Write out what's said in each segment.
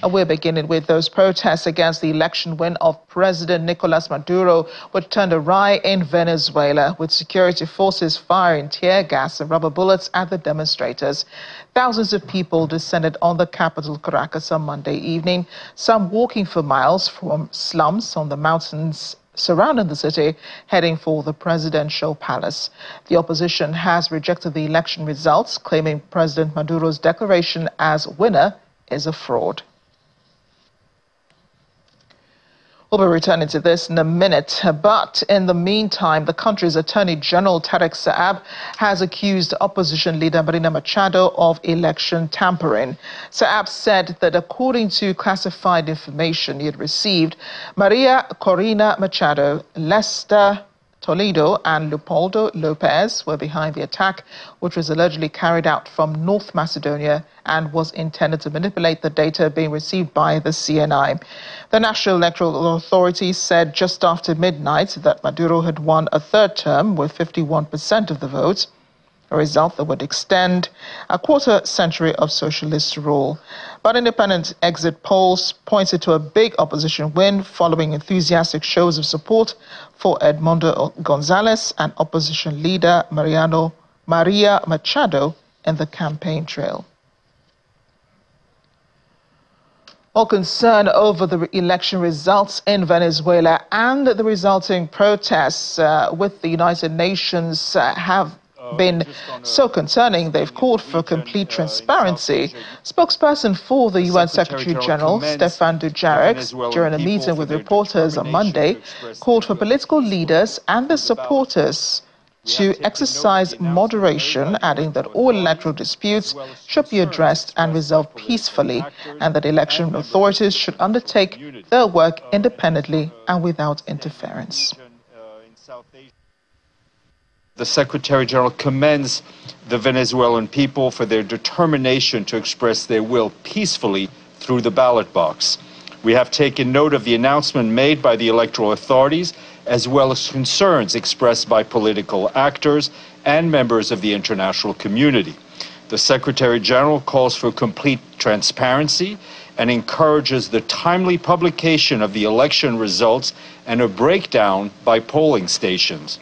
And we're beginning with those protests against the election win of President Nicolas Maduro, which turned awry in Venezuela, with security forces firing tear gas and rubber bullets at the demonstrators. Thousands of people descended on the capital, Caracas, on Monday evening, some walking for miles from slums on the mountains surrounding the city, heading for the presidential palace. The opposition has rejected the election results, claiming President Maduro's declaration as winner is a fraud. We'll be returning to this in a minute, but in the meantime, the country's Attorney General Tarek Saab has accused opposition leader Marina Machado of election tampering. Saab said that according to classified information he had received, Maria Corina Machado, Lester Toledo and Leopoldo Lopez were behind the attack, which was allegedly carried out from North Macedonia and was intended to manipulate the data being received by the CNI. The National Electoral Authority said just after midnight that Maduro had won a third term with 51% of the vote, a result that would extend a quarter-century of socialist rule. But independent exit polls pointed to a big opposition win following enthusiastic shows of support for Edmundo Gonzalez and opposition leader Maria Machado in the campaign trail. All concern over the election results in Venezuela and the resulting protests with the United Nations have been so concerning, they've called for complete transparency. Spokesperson for the UN Secretary General, Stefan Dujarric, during a meeting with reporters on Monday, called for political leaders and their supporters to exercise moderation, adding that all electoral disputes should be addressed and resolved peacefully, and that election authorities should undertake their work independently and without interference. The Secretary General commends the Venezuelan people for their determination to express their will peacefully through the ballot box. We have taken note of the announcement made by the electoral authorities, as well as concerns expressed by political actors and members of the international community. The Secretary General calls for complete transparency and encourages the timely publication of the election results and a breakdown by polling stations.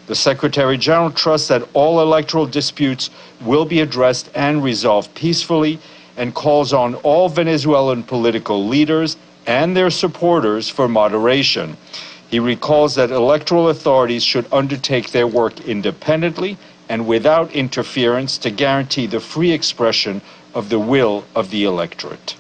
The Secretary General trusts that all electoral disputes will be addressed and resolved peacefully and calls on all Venezuelan political leaders and their supporters for moderation. He recalls that electoral authorities should undertake their work independently and without interference to guarantee the free expression of the will of the electorate.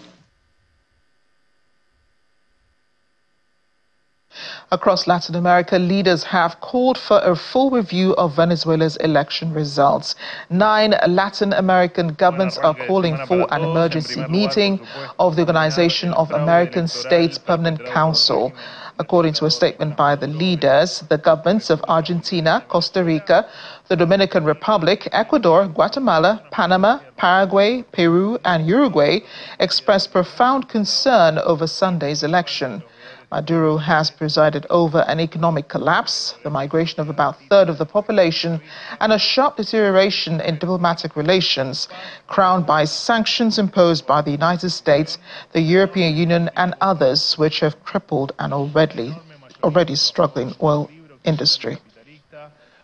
Across Latin America, leaders have called for a full review of Venezuela's election results. 9 Latin American governments are calling for an emergency meeting of the Organization of American States Permanent Council. According to a statement by the leaders, the governments of Argentina, Costa Rica, the Dominican Republic, Ecuador, Guatemala, Panama, Paraguay, Peru, and Uruguay expressed profound concern over Sunday's election. Maduro has presided over an economic collapse, the migration of about a third of the population, and a sharp deterioration in diplomatic relations, crowned by sanctions imposed by the United States, the European Union, and others, which have crippled an already struggling oil industry.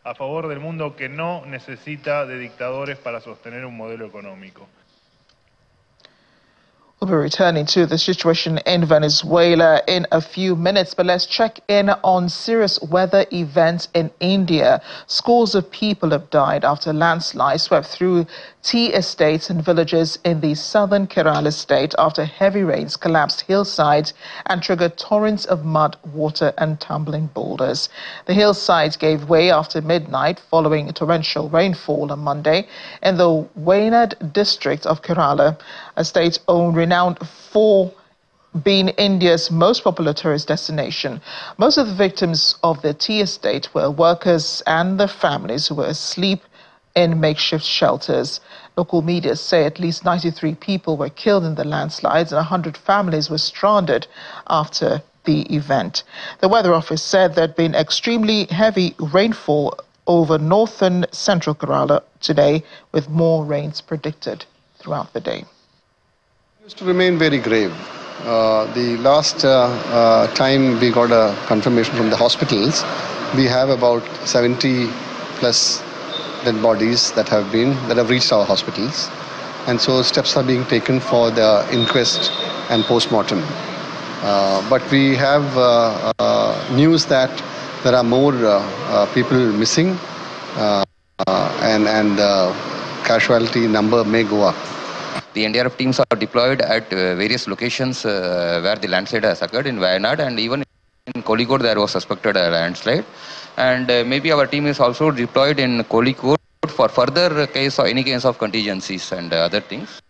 A favor del mundo que no necesita de dictadores para sostener un modelo económico. We'll be returning to the situation in Venezuela in a few minutes, but let's check in on serious weather events in India. Scores of people have died after landslides swept through tea estates and villages in the southern Kerala state after heavy rains collapsed hillsides and triggered torrents of mud, water and tumbling boulders. The hillsides gave way after midnight following torrential rainfall on Monday in the Wayanad district of Kerala, a state-owned renowned for being India's most popular tourist destination. Most of the victims of the tea estate were workers and their families who were asleep in makeshift shelters. Local media say at least 93 people were killed in the landslides and 100 families were stranded after the event. The Weather Office said there had been extremely heavy rainfall over northern central Kerala today, with more rains predicted throughout the day. To remain very grave. The last time we got a confirmation from the hospitals, we have about 70 plus dead bodies that have reached our hospitals, and so steps are being taken for the inquest and post-mortem. But we have news that there are more people missing, and the casualty number may go up. The NDRF teams are deployed at various locations where the landslide has occurred in Wayanad, and even in Kozhikode there was suspected a landslide. And maybe our team is also deployed in Kozhikode for further case or any case of contingencies and other things.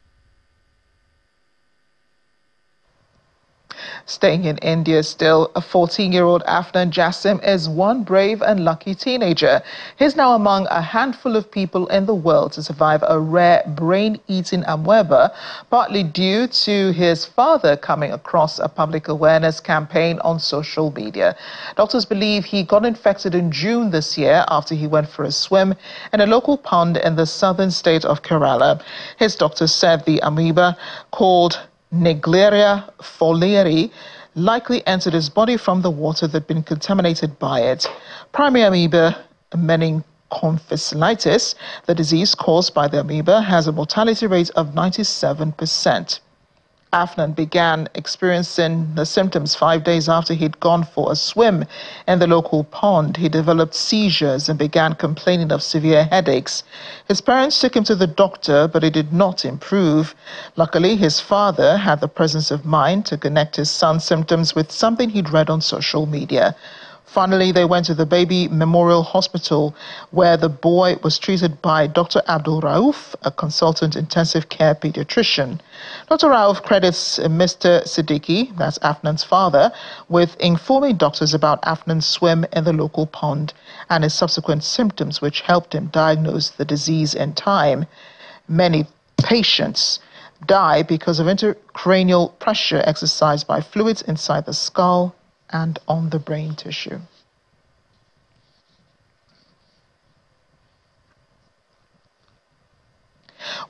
Staying in India still, a 14-year-old Afnan Jassim is one brave and lucky teenager. He's now among a handful of people in the world to survive a rare brain-eating amoeba, partly due to his father coming across a public awareness campaign on social media. Doctors believe he got infected in June this year after he went for a swim in a local pond in the southern state of Kerala. His doctors said the amoeba, called Naegleria fowleri, likely entered his body from the water that had been contaminated by it. Primary amoeba meningoencephalitis, the disease caused by the amoeba, has a mortality rate of 97%. Afnan began experiencing the symptoms 5 days after he'd gone for a swim in the local pond. He developed seizures and began complaining of severe headaches. His parents took him to the doctor, but he did not improve. Luckily, his father had the presence of mind to connect his son's symptoms with something he'd read on social media. Finally, they went to the Baby Memorial Hospital, where the boy was treated by Dr. Abdul Rauf, a consultant intensive care pediatrician. Dr. Rauf credits Mr. Siddiqui, that's Afnan's father, with informing doctors about Afnan's swim in the local pond and his subsequent symptoms, which helped him diagnose the disease in time. Many patients die because of intracranial pressure exercised by fluids inside the skull and on the brain tissue.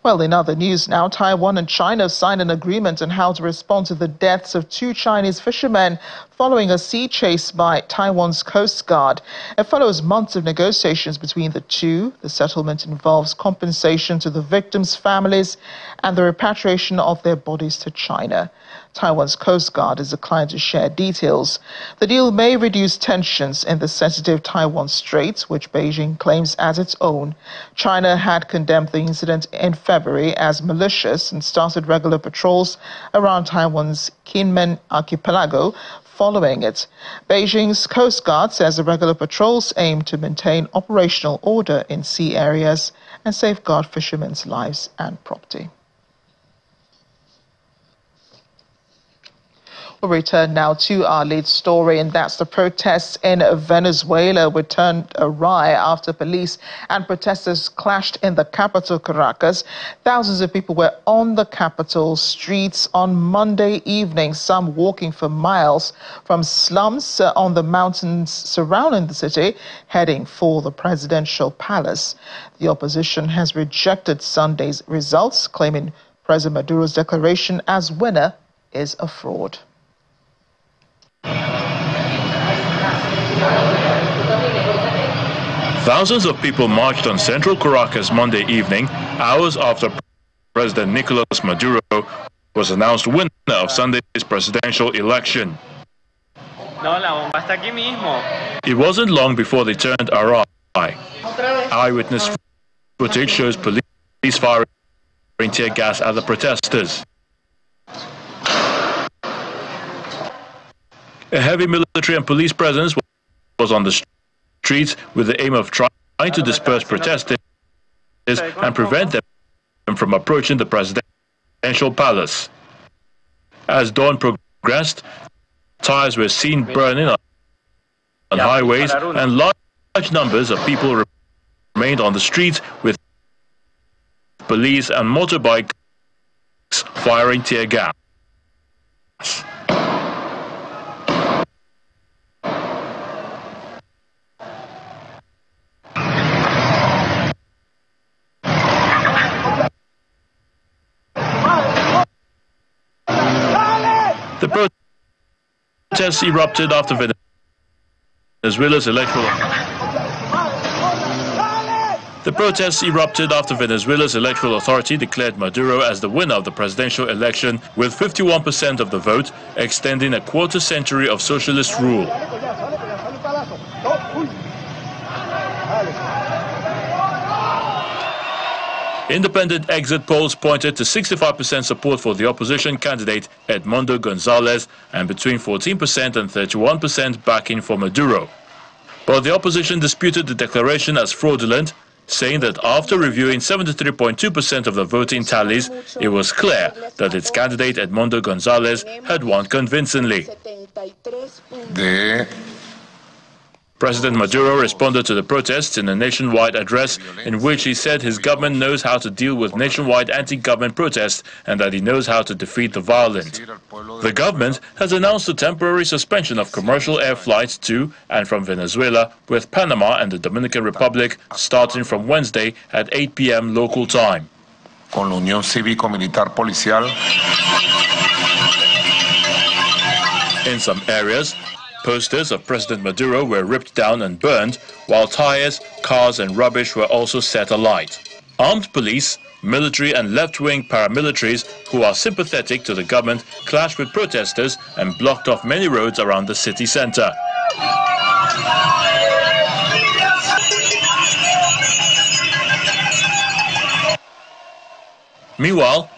Well, in other news now, Taiwan and China have signed an agreement on how to respond to the deaths of 2 Chinese fishermen following a sea chase by Taiwan's Coast Guard. It follows months of negotiations between the two. The settlement involves compensation to the victims' families and the repatriation of their bodies to China. Taiwan's Coast Guard is declined to share details. The deal may reduce tensions in the sensitive Taiwan Strait, which Beijing claims as its own. China had condemned the incident in February as malicious and started regular patrols around Taiwan's Kinmen archipelago following it. Beijing's Coast Guard says the regular patrols aim to maintain operational order in sea areas and safeguard fishermen's lives and property. We'll return now to our lead story, and that's the protests in Venezuela were turned awry after police and protesters clashed in the capital, Caracas. Thousands of people were on the capital streets on Monday evening, some walking for miles from slums on the mountains surrounding the city, heading for the presidential palace. The opposition has rejected Sunday's results, claiming President Maduro's declaration as winner is a fraud. Thousands of people marched on central Caracas Monday evening, hours after President Nicolas Maduro was announced winner of Sunday's presidential election. It wasn't long before they turned awry. Eyewitness footage shows police firing tear gas at the protesters. A heavy military and police presence was on the streets with the aim of trying to disperse protesters and prevent them from approaching the presidential palace. As dawn progressed, tires were seen burning on highways, and large numbers of people remained on the streets with police and motorbikes firing tear gas. The protests erupted after Venezuela's electoral... The protests erupted after Venezuela's electoral authority declared Maduro as the winner of the presidential election with 51% of the vote, extending a quarter century of socialist rule. Independent exit polls pointed to 65% support for the opposition candidate Edmundo Gonzalez and between 14% and 31% backing for Maduro. But the opposition disputed the declaration as fraudulent, saying that after reviewing 73.2% of the voting tallies, it was clear that its candidate Edmundo Gonzalez had won convincingly. President Maduro responded to the protests in a nationwide address in which he said his government knows how to deal with nationwide anti-government protests and that he knows how to defeat the violent. The government has announced a temporary suspension of commercial air flights to and from Venezuela with Panama and the Dominican Republic starting from Wednesday at 8 p.m. local time. Con la Unión Cívico-Militar Policial. In some areas, posters of President Maduro were ripped down and burned, while tires, cars and rubbish were also set alight. Armed police, military and left-wing paramilitaries who are sympathetic to the government clashed with protesters and blocked off many roads around the city center. Meanwhile,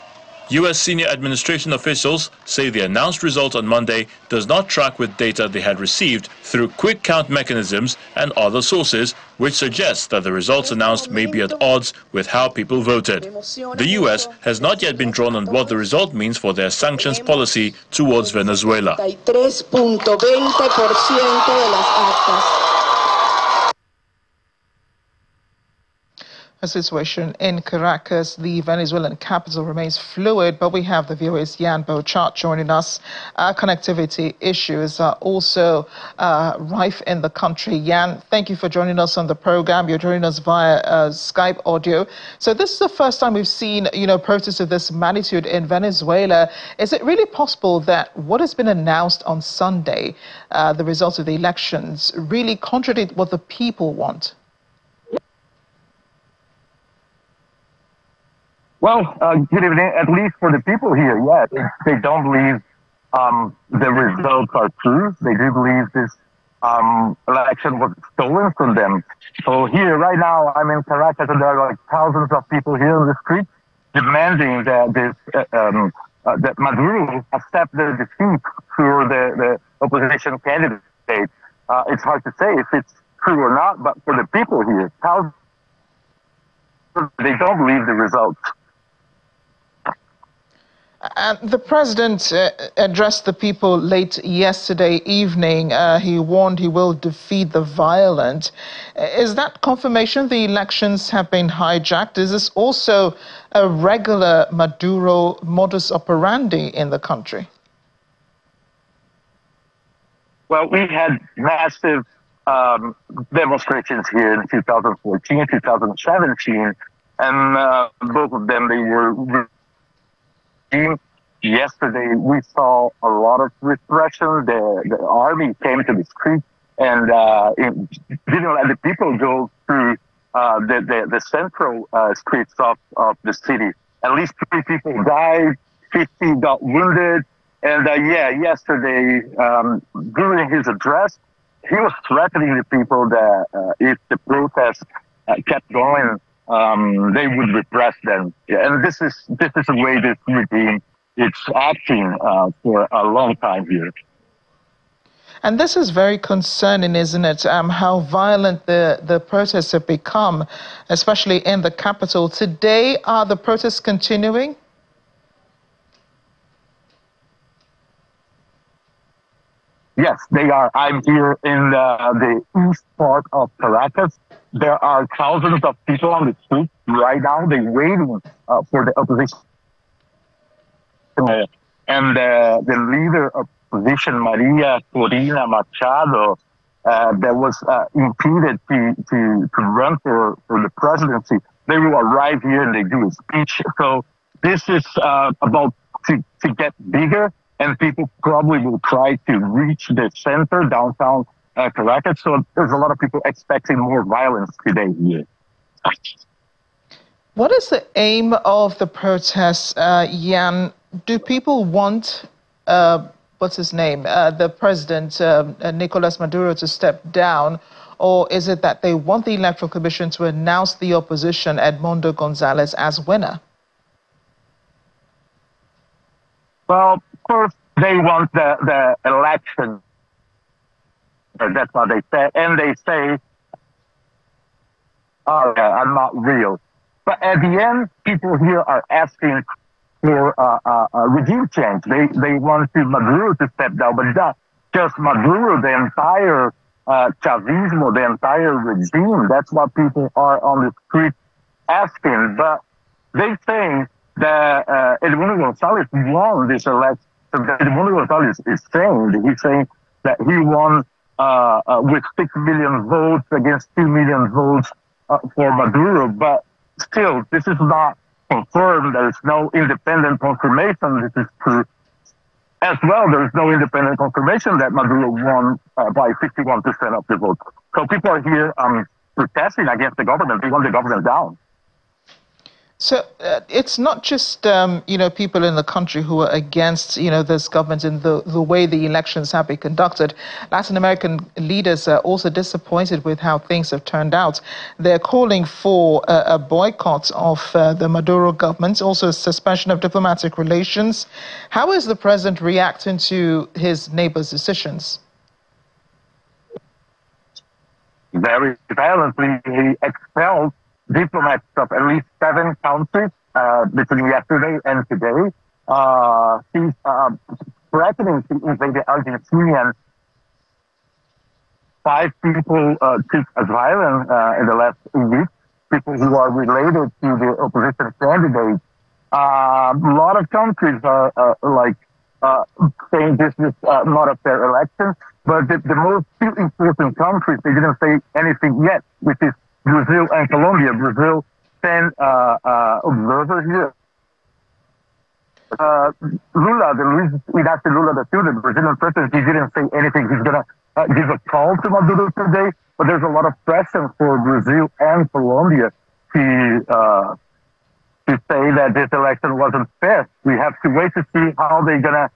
U.S. senior administration officials say the announced result on Monday does not track with data they had received through quick count mechanisms and other sources, which suggests that the results announced may be at odds with how people voted. The U.S. has not yet been drawn on what the result means for their sanctions policy towards Venezuela. A situation in Caracas, the Venezuelan capital, remains fluid, but we have the VOA's Yan Bochart joining us. Connectivity issues are also rife in the country. Yan, thank you for joining us on the program. You're joining us via Skype audio. So this is the first time we've seen, protests of this magnitude in Venezuela. Is it really possible that what has been announced on Sunday, the results of the elections, really contradict what the people want? Well, good evening. At least for the people here, yes, they don't believe the results are true. They do believe this election was stolen from them. So here, right now, I'm in Caracas, and there are like thousands of people here on the street demanding that that Maduro accept the defeat through the opposition candidate. It's hard to say if it's true or not, but for the people here, thousands, they don't believe the results. The president addressed the people late yesterday evening. He warned he will defeat the violent. Is that confirmation the elections have been hijacked? Is this also a regular Maduro modus operandi in the country? Well, we had massive demonstrations here in 2014, 2017, and both of them, they were... Yesterday, we saw a lot of repression. The army came to the street and didn't let the people go through the central streets of the city. At least 3 people died, 50 got wounded. And yesterday, during his address, he was threatening the people that if the protests kept going, they would repress them. And this is the way this regime is acting for a long time here. And this is very concerning, isn't it? How violent the protests have become, especially in the capital. Today, are the protests continuing? Yes, they are. I'm here in the east part of Caracas. There are thousands of people on the street right now. They're waiting for the opposition. And the leader of opposition, Maria Corina Machado, that was impeded to run for the presidency, they will arrive here and they do a speech. So this is about to get bigger. and people probably will try to reach the center, downtown Caracas. So there's a lot of people expecting more violence today here. What is the aim of the protests, Jan? Do people want, what's his name, the president, Nicolas Maduro, to step down? Or is it that they want the Electoral Commission to announce the opposition, Edmundo Gonzalez, as winner? Well, first, they want the election. That's what they say. And they say, oh, yeah, I'm not real. But at the end, people here are asking for a regime change. They want Maduro to step down, but not just Maduro, the entire Chavismo, the entire regime. That's what people are on the street asking. But they say that Edmundo Gonzalez won this election. Edmundo Gonzalez is saying, he's saying that he won with 6 million votes against 2 million votes for Maduro. But still, this is not confirmed. There is no independent confirmation this is true. As well, there is no independent confirmation that Maduro won by 51% of the vote. So people are here protesting against the government. They want the government down. So it's not just, people in the country who are against, this government and the way the elections have been conducted. Latin American leaders are also disappointed with how things have turned out. They're calling for a boycott of the Maduro government, also a suspension of diplomatic relations. How is the president reacting to his neighbor's decisions? Very violently. He expelled diplomats of at least 7 countries between yesterday and today. He's threatening to invade the Argentinian. 5 people took asylum in the last week, people who are related to the opposition candidate. A lot of countries are saying this is not a fair election, but the most 2 important countries, they didn't say anything yet, which is Brazil and Colombia. Brazil sent observers here. Lula, Luis Inacio Lula da Silva, the Brazilian president, he didn't say anything. He's going to give a call to Maduro today, but there's a lot of pressure for Brazil and Colombia to say that this election wasn't fair. We have to wait to see how they're gonna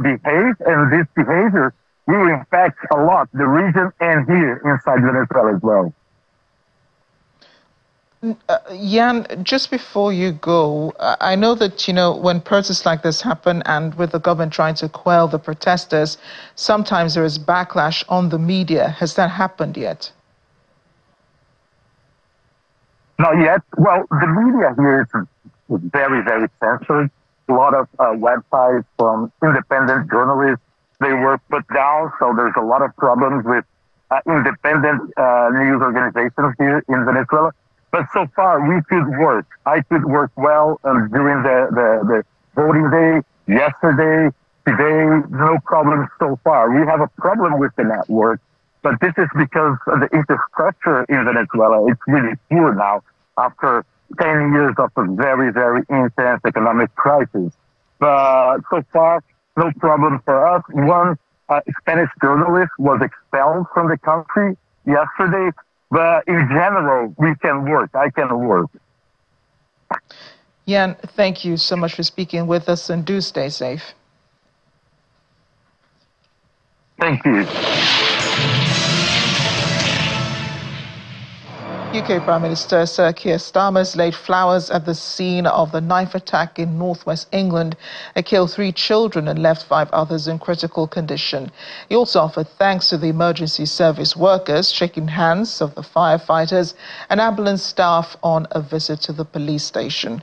behave, and this behavior will impact a lot the region and here inside Venezuela as well. Jan, just before you go, I know that, when protests like this happen and with the government trying to quell the protesters, sometimes there is backlash on the media. Has that happened yet? Not yet. Well, the media here is very, very censored. A lot of websites from independent journalists, they were put down, so there's a lot of problems with independent news organizations here in Venezuela. But so far, we could work. I could work well during the voting day, yesterday, today, no problem so far. We have a problem with the network, but this is because of the infrastructure in Venezuela. It's really poor now after 10 years of a very, very intense economic crisis. But so far, no problem for us. One Spanish journalist was expelled from the country yesterday. But in general, we can work. I can work. Jan, thank you so much for speaking with us, and do stay safe. Thank you. UK Prime Minister Sir Keir Starmer laid flowers at the scene of the knife attack in northwest England. It killed 3 children and left 5 others in critical condition. He also offered thanks to the emergency service workers, shaking hands of the firefighters and ambulance staff on a visit to the police station.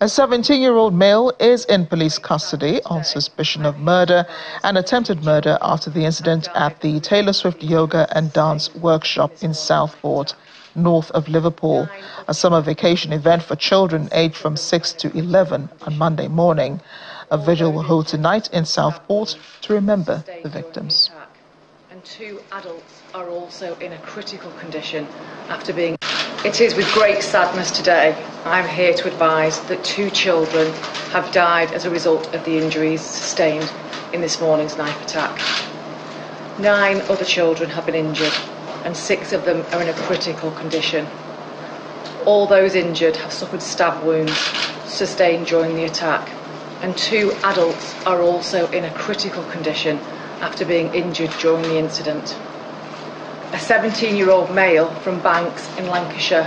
A 17-year-old male is in police custody on suspicion of murder and attempted murder after the incident at the Taylor Swift Yoga and Dance Workshop in Southport, north of Liverpool, a summer vacation event for children aged from 6 to 11 on Monday morning. A vigil will hold tonight in Southport to remember the victims. 2 adults are also in a critical condition after being... It is with great sadness today I'm here to advise that 2 children have died as a result of the injuries sustained in this morning's knife attack. 9 other children have been injured and 6 of them are in a critical condition. All those injured have suffered stab wounds sustained during the attack, and 2 adults are also in a critical condition after being injured during the incident. A 17-year-old male from Banks in Lancashire,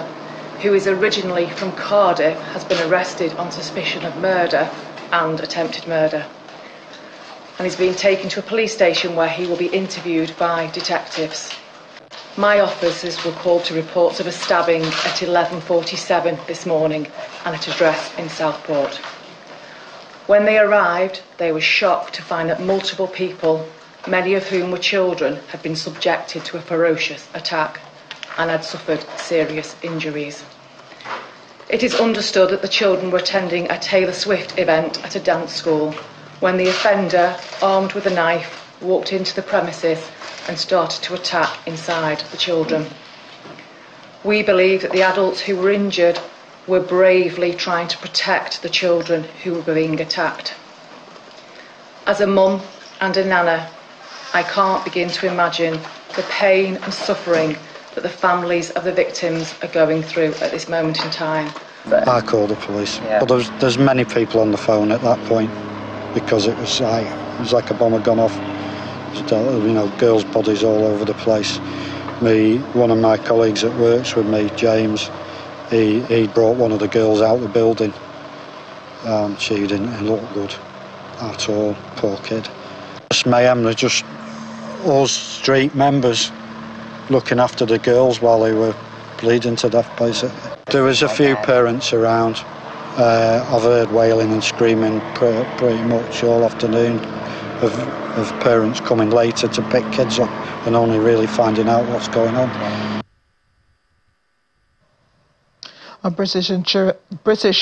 who is originally from Cardiff, has been arrested on suspicion of murder and attempted murder, and is being taken to a police station where he will be interviewed by detectives. My officers were called to reports of a stabbing at 11:47 this morning and at a address in Southport. When they arrived, they were shocked to find that multiple people, many of whom were children, had been subjected to a ferocious attack and had suffered serious injuries. It is understood that the children were attending a Taylor Swift event at a dance school when the offender, armed with a knife, walked into the premises and started to attack inside the children. We believe that the adults who were injured were bravely trying to protect the children who were being attacked. As a mum and a nana, I can't begin to imagine the pain and suffering that the families of the victims are going through at this moment in time. I called the police, but there's many people on the phone at that point because it was like a bomb had gone off. You know, girls' bodies all over the place. One of my colleagues that works with me, James, he brought one of the girls out of the building. She didn't look good at all, poor kid. Just mayhem, they're just all street members looking after the girls while they were bleeding to death, basically. There was a few parents around. I've heard wailing and screaming pretty much all afternoon of parents coming later to pick kids up and only really finding out what's going on. British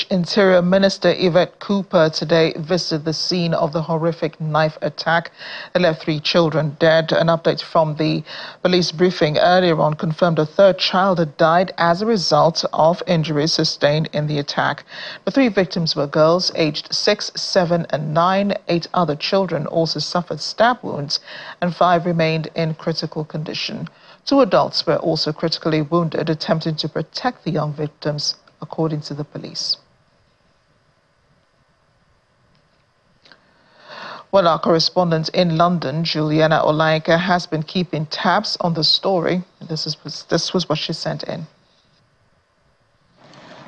Interior Minister Yvette Cooper today visited the scene of the horrific knife attack that left 3 children dead. An update from the police briefing earlier on confirmed a 3rd child had died as a result of injuries sustained in the attack. The 3 victims were girls aged 6, 7 and 9. 8 other children also suffered stab wounds and 5 remained in critical condition. 2 adults were also critically wounded, attempting to protect the young victims, according to the police. Well, our correspondent in London, Juliana Olaika, has been keeping tabs on the story. This was what she sent in.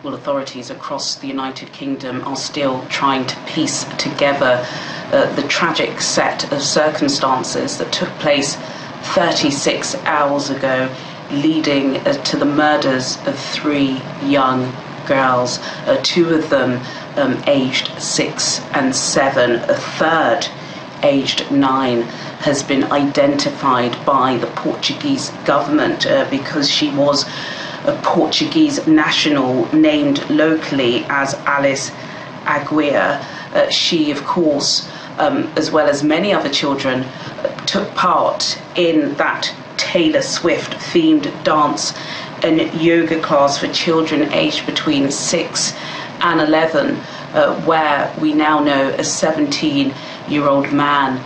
Well, authorities across the United Kingdom are still trying to piece together the tragic set of circumstances that took place 36 hours ago, leading to the murders of 3 young girls, 2 of them aged 6 and 7. A 3rd, aged 9, has been identified by the Portuguese government because she was a Portuguese national named locally as Alice Aguirre. She, of course, as well as many other children, took part in that Taylor Swift themed dance and yoga class for children aged between 6 and 11, where we now know a 17-year-old man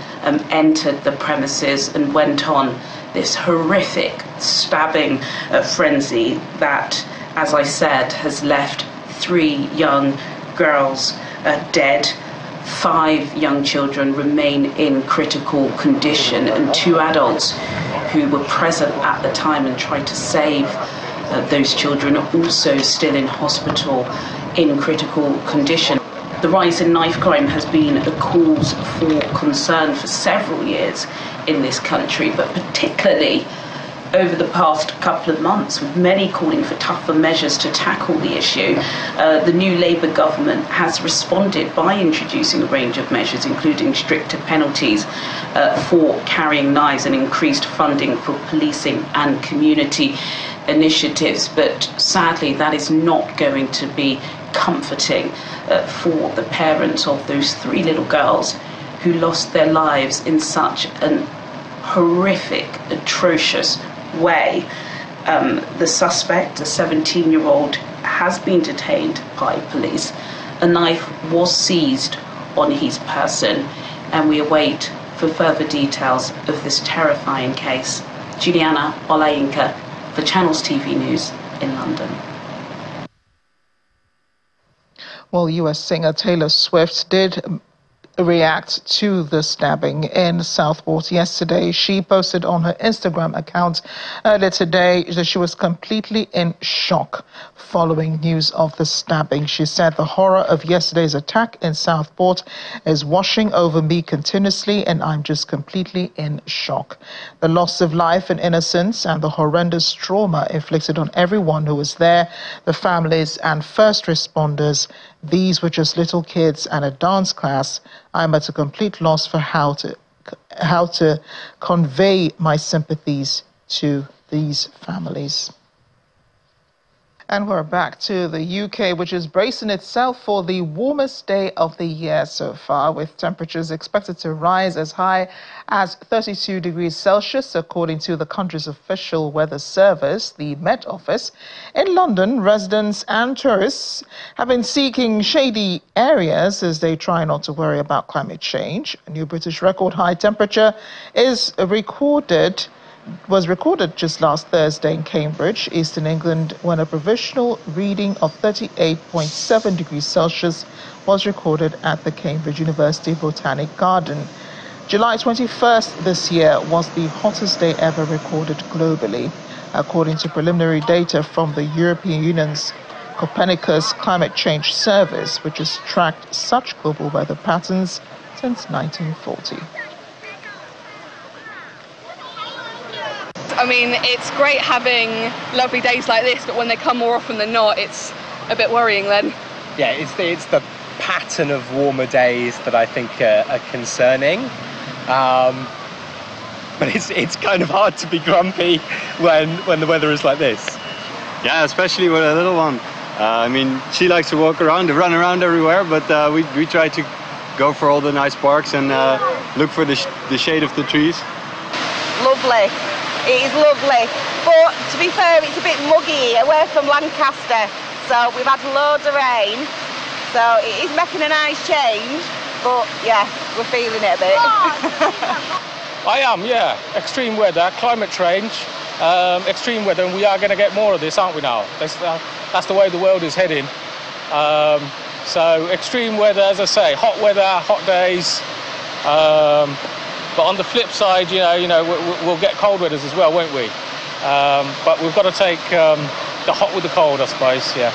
entered the premises and went on this horrific stabbing frenzy that, as I said, has left 3 young girls dead. 5 young children remain in critical condition, and 2 adults who were present at the time and tried to save those children are also still in hospital in critical condition. The rise in knife crime has been a cause for concern for several years in this country, but particularly over the past couple of months, with many calling for tougher measures to tackle the issue. The new Labour government has responded by introducing a range of measures, including stricter penalties for carrying knives and increased funding for policing and community initiatives. But sadly, that is not going to be comforting for the parents of those 3 little girls who lost their lives in such an horrific, atrocious way. The suspect, a 17-year-old, has been detained by police. A knife was seized on his person, and we await for further details of this terrifying case. Juliana Olayinka for Channels TV News in London. Well, US singer Taylor Swift did react to the stabbing in Southport yesterday. She posted on her Instagram account earlier today that she was completely in shock following news of the stabbing. She said, "The horror of yesterday's attack in Southport is washing over me continuously, and I'm just completely in shock. The loss of life and innocence and the horrendous trauma inflicted on everyone who was there, the families and first responders. These were just little kids and a dance class. I'm at a complete loss for how to convey my sympathies to these families." And we're back to the UK, which is bracing itself for the warmest day of the year so far, with temperatures expected to rise as high as 32 degrees Celsius, according to the country's official weather service, the Met Office. In London, residents and tourists have been seeking shady areas as they try not to worry about climate change. A new British record high temperature was recorded just last Thursday in Cambridge, Eastern England, when a provisional reading of 38.7 degrees Celsius was recorded at the Cambridge University Botanic Garden. July 21st this year was the hottest day ever recorded globally, according to preliminary data from the European Union's Copernicus Climate Change Service, which has tracked such global weather patterns since 1940. I mean, it's great having lovely days like this, but when they come more often than not, it's a bit worrying then. Yeah, it's the pattern of warmer days that I think are concerning. But it's kind of hard to be grumpy when the weather is like this. Yeah, especially with a little one. I mean, she likes to walk around, to run around everywhere, but we try to go for all the nice parks and look for the shade of the trees. Lovely. It is lovely, but to be fair, it's a bit muggy here. We're from Lancaster, so we've had loads of rain, so it is making a nice change, but yeah, we're feeling it a bit. I am, yeah. Extreme weather, climate change, extreme weather, and we are going to get more of this, aren't we now? That's the way the world is heading. So extreme weather, as I say, hot weather, hot days. But on the flip side, we'll get cold weathers as well, won't we? But we've got to take the hot with the cold, I suppose, yeah.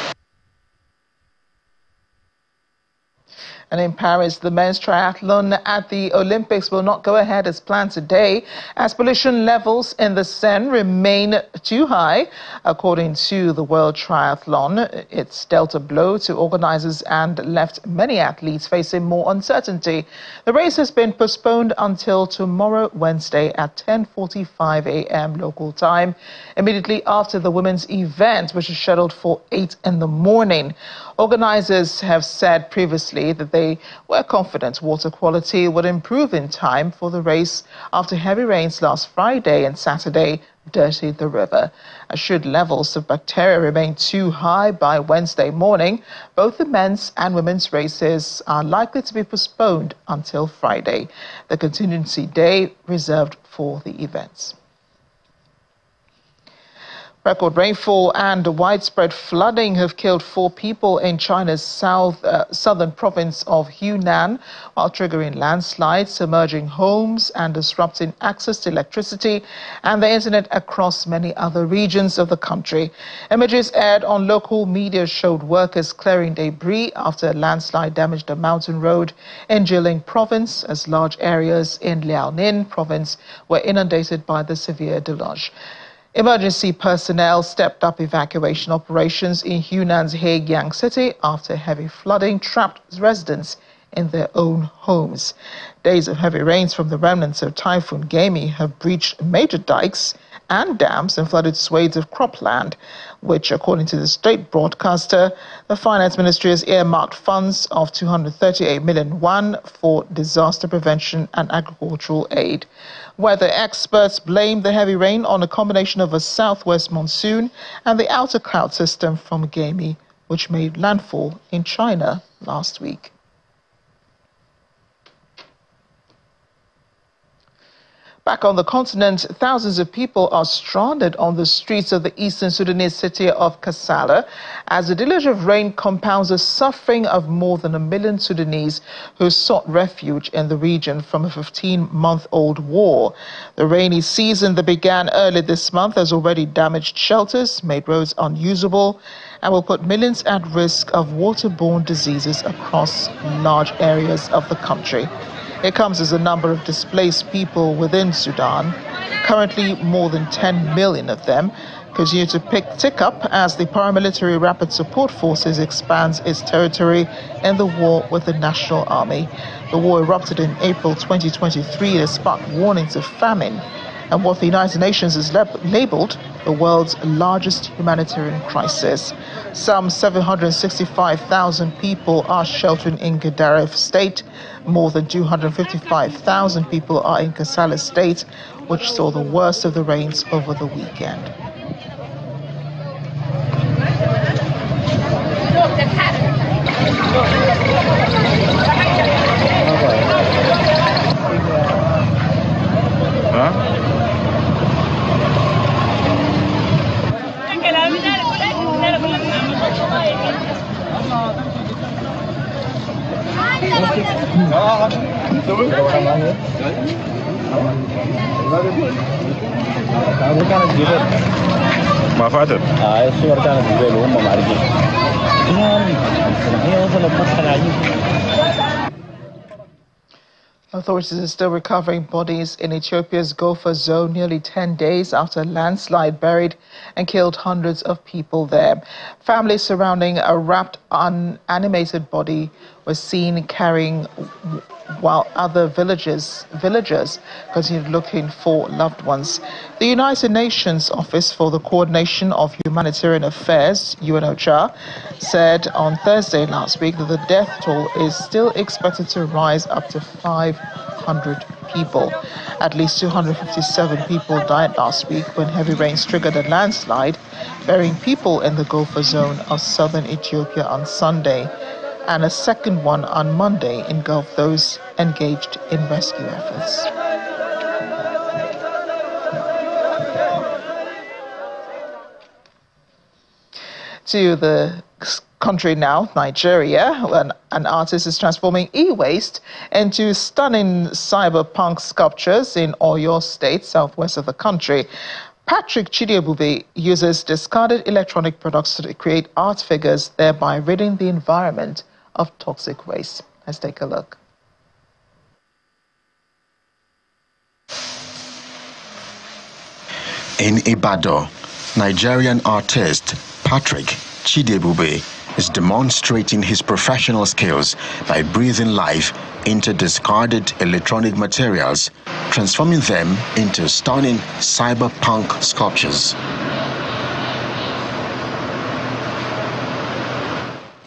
And in Paris, the men's triathlon at the Olympics will not go ahead as planned today, as pollution levels in the Seine remain too high. According to the World Triathlon, it's dealt a blow to organizers and left many athletes facing more uncertainty. The race has been postponed until tomorrow, Wednesday, at 10:45 a.m. local time, immediately after the women's event, which is scheduled for 8 in the morning. Organizers have said previously that they were confident water quality would improve in time for the race after heavy rains last Friday and Saturday dirtied the river. Should levels of bacteria remain too high by Wednesday morning, both the men's and women's races are likely to be postponed until Friday, the contingency day reserved for the events. Record rainfall and widespread flooding have killed 4 people in China's southern province of Yunnan, while triggering landslides, submerging homes and disrupting access to electricity and the internet across many other regions of the country. Images aired on local media showed workers clearing debris after a landslide damaged a mountain road in Jilin province, as large areas in Liaoning province were inundated by the severe deluge. Emergency personnel stepped up evacuation operations in Hunnan's Heigyang city after heavy flooding trapped residents in their own homes. Days of heavy rains from the remnants of Typhoon Gemi have breached major dikes and dams and flooded swathes of cropland, which, according to the state broadcaster, the finance ministry has earmarked funds of 238 million won for disaster prevention and agricultural aid. Weather experts blame the heavy rain on a combination of a southwest monsoon and the outer cloud system from Gemi, which made landfall in China last week. Back on the continent, thousands of people are stranded on the streets of the eastern Sudanese city of Kassala as a deluge of rain compounds the suffering of more than 1 million Sudanese who sought refuge in the region from a 15-month-old war. The rainy season that began early this month has already damaged shelters, made roads unusable, and will put millions at risk of waterborne diseases across large areas of the country. It comes as a number of displaced people within Sudan, currently more than 10 million of them, continue to tick up as the paramilitary Rapid Support Forces expands its territory in the war with the National Army. The war erupted in April 2023 and sparked warnings of famine and what the United Nations has labeled the world's largest humanitarian crisis. Some 765,000 people are sheltering in Gedaref state. More than 255,000 people are in Kassala state, which saw the worst of the rains over the weekend. ما فاتت الصور كانت زباله وهم ما عارفين هي وصلت مسخره عجيبه. Authorities are still recovering bodies in Ethiopia's Gofa zone nearly 10 days after a landslide buried and killed hundreds of people there. Families surrounding a wrapped, unanimated body were seen carrying, while other villagers continued looking for loved ones. The United Nations Office for the Coordination of Humanitarian Affairs, UNOCHA, said on Thursday last week that the death toll is still expected to rise up to 500 people. At least 257 people died last week when heavy rains triggered a landslide, burying people in the Gofa zone of southern Ethiopia on Sunday, and a second one on Monday engulfed those engaged in rescue efforts. To the country now, Nigeria, an artist is transforming e-waste into stunning cyberpunk sculptures in Oyo State, southwest of the country. Patrick Chidiebube uses discarded electronic products to create art figures, thereby ridding the environment of toxic waste. Let's take a look. In Ibadan, Nigerian artist Patrick Chidiebube is demonstrating his professional skills by breathing life into discarded electronic materials, transforming them into stunning cyberpunk sculptures.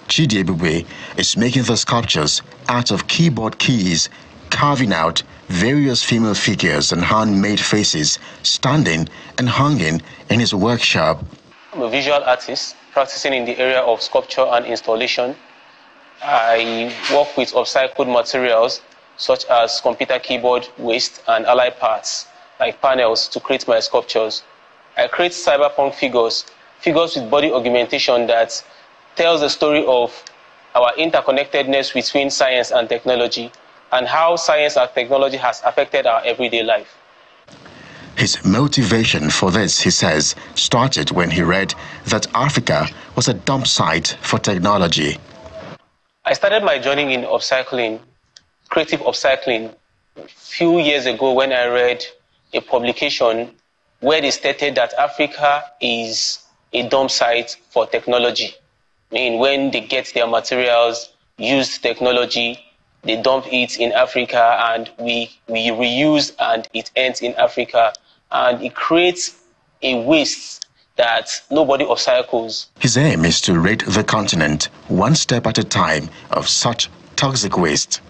Chidiebube is making the sculptures out of keyboard keys, carving out various female figures and handmade faces, standing and hanging in his workshop. I'm a visual artist practicing in the area of sculpture and installation. I work with upcycled materials such as computer keyboard waste and allied parts like panels to create my sculptures. I create cyberpunk figures with body augmentation that tells the story of our interconnectedness between science and technology and how science and technology has affected our everyday life. His motivation for this, he says, started when he read that Africa was a dump site for technology. I started my journey in upcycling, creative upcycling, a few years ago when I read a publication where they stated that Africa is a dump site for technology. I mean, when they get their materials, use technology, they dump it in Africa, and we reuse, and it ends in Africa, and it creates a waste that nobody upcycles. His aim is to rid the continent one step at a time of such toxic waste.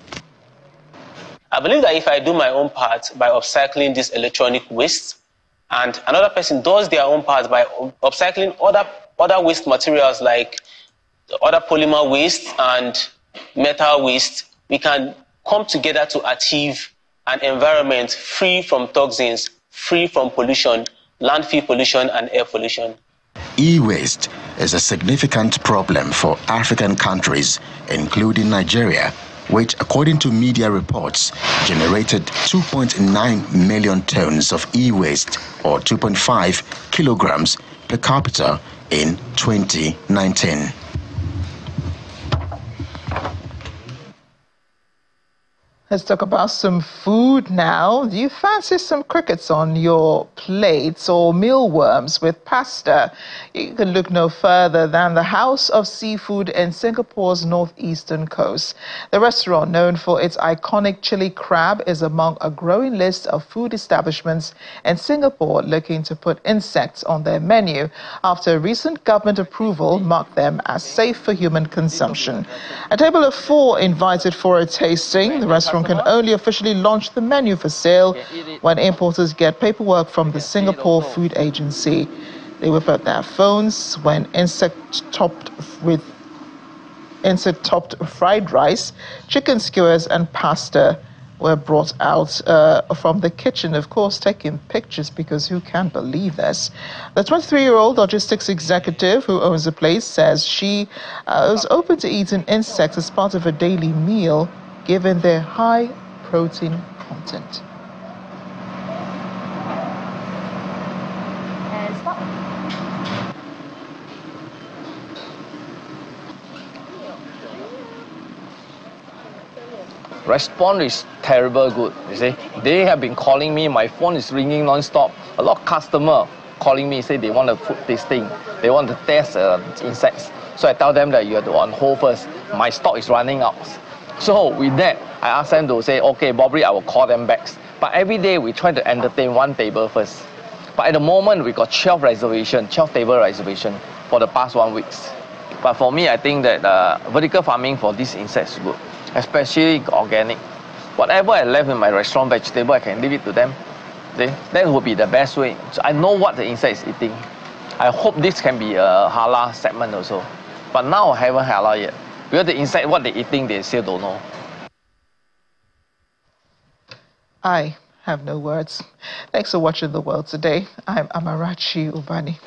I believe that if I do my own part by upcycling this electronic waste, and another person does their own part by upcycling other waste materials like other polymer waste and metal waste, we can come together to achieve an environment free from toxins, free from pollution, landfill pollution and air pollution. E-waste is a significant problem for African countries, including Nigeria, which, according to media reports, generated 2.9 million tons of e-waste, or 2.5 kilograms per capita in 2019. Let's talk about some food now. Do you fancy some crickets on your plates or mealworms with pasta? You can look no further than the House of Seafood in Singapore's northeastern coast. The restaurant, known for its iconic chili crab, is among a growing list of food establishments in Singapore looking to put insects on their menu after recent government approval marked them as safe for human consumption. A table of 4 invited for a tasting. The restaurant can only officially launch the menu for sale when importers get paperwork from the Singapore Food Agency. They whip out their phones when insect-topped fried rice, chicken skewers and pasta were brought out from the kitchen, of course, taking pictures, because who can believe this? The 23-year-old logistics executive who owns the place says she was open to eating insects as part of a daily meal, given their high protein content. And stop. Response is terrible good, you see. They have been calling me, my phone is ringing non-stop. A lot of customers calling me, say they want a food tasting, they want to test insects. So I tell them that you have to on hold first, my stock is running out. So with that, I asked them to say, okay, Bobby, I will call them back. But every day we try to entertain one table first. But at the moment, we got 12 table reservation for the past 1 week. But for me, I think that vertical farming for these insects is good, especially organic. Whatever I left in my restaurant vegetable, I can leave it to them. That would be the best way. So I know what the insect is eating. I hope this can be a halal segment also. But now I haven't halal yet. Because the insect, what they're eating, they still don't know. I have no words. Thanks for watching The World Today. I'm Amarachi Ubani.